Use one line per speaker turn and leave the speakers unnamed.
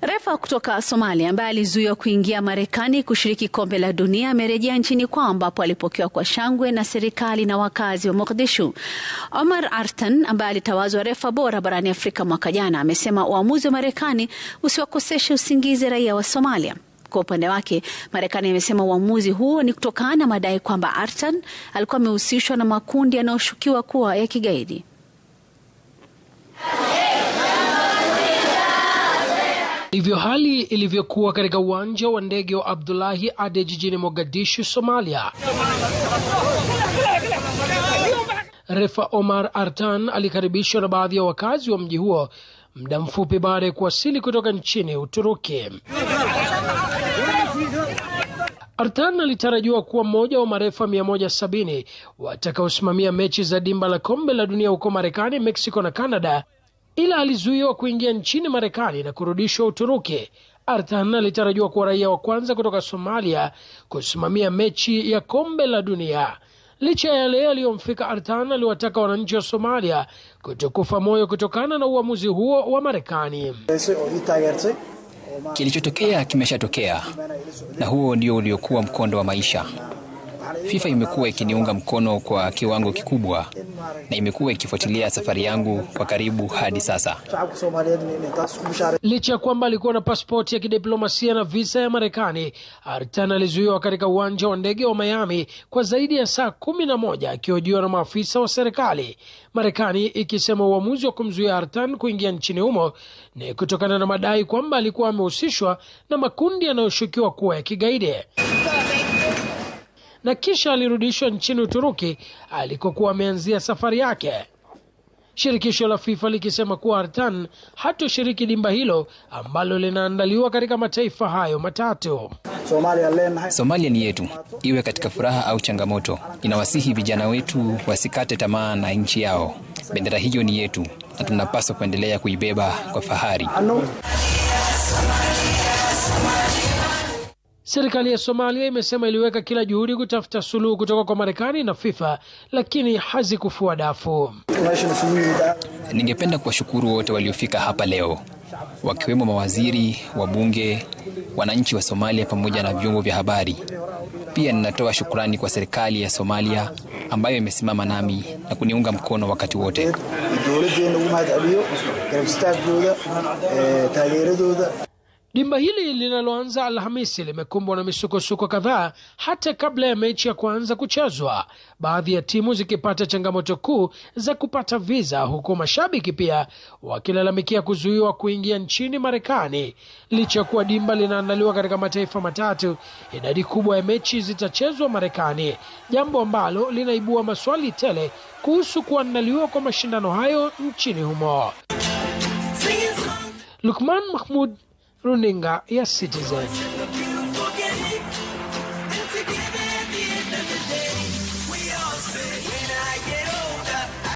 Refa kutoka Somalia ambaye alizuiwa kuingia Marekani kushiriki kombe la dunia amerejea nchini kwao ambapo alipokewa kwa shangwe na serikali na wakazi wa Mogadishu. Omar Artan ambaye alitawazwa refa bora barani Afrika mwaka jana amesema uamuzi wa Marekani usiwakoseshe usingizi raia wa Somalia. Kwa upande wake, Marekani imesema uamuzi huo ni kutokana na madai kwamba Artan alikuwa amehusishwa na makundi yanayoshukiwa kuwa ya kigaidi.
Ndivyo hali ilivyokuwa katika uwanja wa ndege wa Abdullahi Ade jijini Mogadishu, Somalia. Refa Omar Artan alikaribishwa na baadhi ya wakazi wa mji huo muda mfupi baada ya kuwasili kutoka nchini Uturuki. Artan alitarajiwa kuwa mmoja wa marefa 170 watakaosimamia mechi za dimba la kombe la dunia huko Marekani, Mexico na Canada, ila alizuiwa kuingia nchini Marekani na kurudishwa Uturuki. Artan alitarajiwa kuwa raia wa kwanza kutoka Somalia kusimamia mechi ya kombe la dunia. Licha ya yale aliyomfika, Artan aliwataka wananchi wa Somalia kutokufa moyo kutokana na uamuzi huo wa Marekani.
Kilichotokea kimeshatokea, na huo ndio uliokuwa mkondo wa maisha. FIFA imekuwa ikiniunga mkono kwa kiwango kikubwa na imekuwa ikifuatilia safari yangu kwa karibu hadi sasa.
Licha kwamba alikuwa na pasipoti ya kidiplomasia na visa ya Marekani, Artan alizuiwa katika uwanja wa ndege wa Miami kwa zaidi ya saa 11 akihojiwa na maafisa wa serikali. Marekani ikisema uamuzi wa kumzuia Artan kuingia nchini humo ni kutokana na madai kwamba alikuwa amehusishwa na makundi yanayoshukiwa kuwa ya kigaidi. Na kisha alirudishwa nchini Uturuki alikokuwa ameanzia safari yake. Shirikisho la FIFA likisema kuwa Artan hatoshiriki dimba hilo ambalo linaandaliwa katika mataifa hayo matatu.
Somalia ni yetu, iwe katika furaha au changamoto. Inawasihi vijana wetu wasikate tamaa na nchi yao. Bendera hiyo ni yetu na tunapaswa kuendelea kuibeba kwa fahari.
Serikali ya Somalia imesema iliweka kila juhudi kutafuta suluhu kutoka kwa Marekani na FIFA, lakini hazikufua dafu.
Ningependa kuwashukuru wote waliofika hapa leo, wakiwemo mawaziri, wabunge, wananchi wa Somalia pamoja na vyombo vya habari. Pia ninatoa shukrani kwa serikali ya Somalia ambayo imesimama nami na kuniunga mkono wakati wote.
Dimba hili linaloanza Alhamisi limekumbwa na misukosuko kadhaa hata kabla ya mechi ya kwanza kuchezwa, baadhi ya timu zikipata changamoto kuu za kupata visa, huku mashabiki pia wakilalamikia kuzuiwa kuingia nchini Marekani. Licha kuwa dimba linaandaliwa katika mataifa matatu, idadi kubwa ya mechi zitachezwa Marekani, jambo ambalo linaibua maswali tele kuhusu kuandaliwa kwa mashindano hayo nchini humo. Lukman Mahmud, Runinga ya Citizen.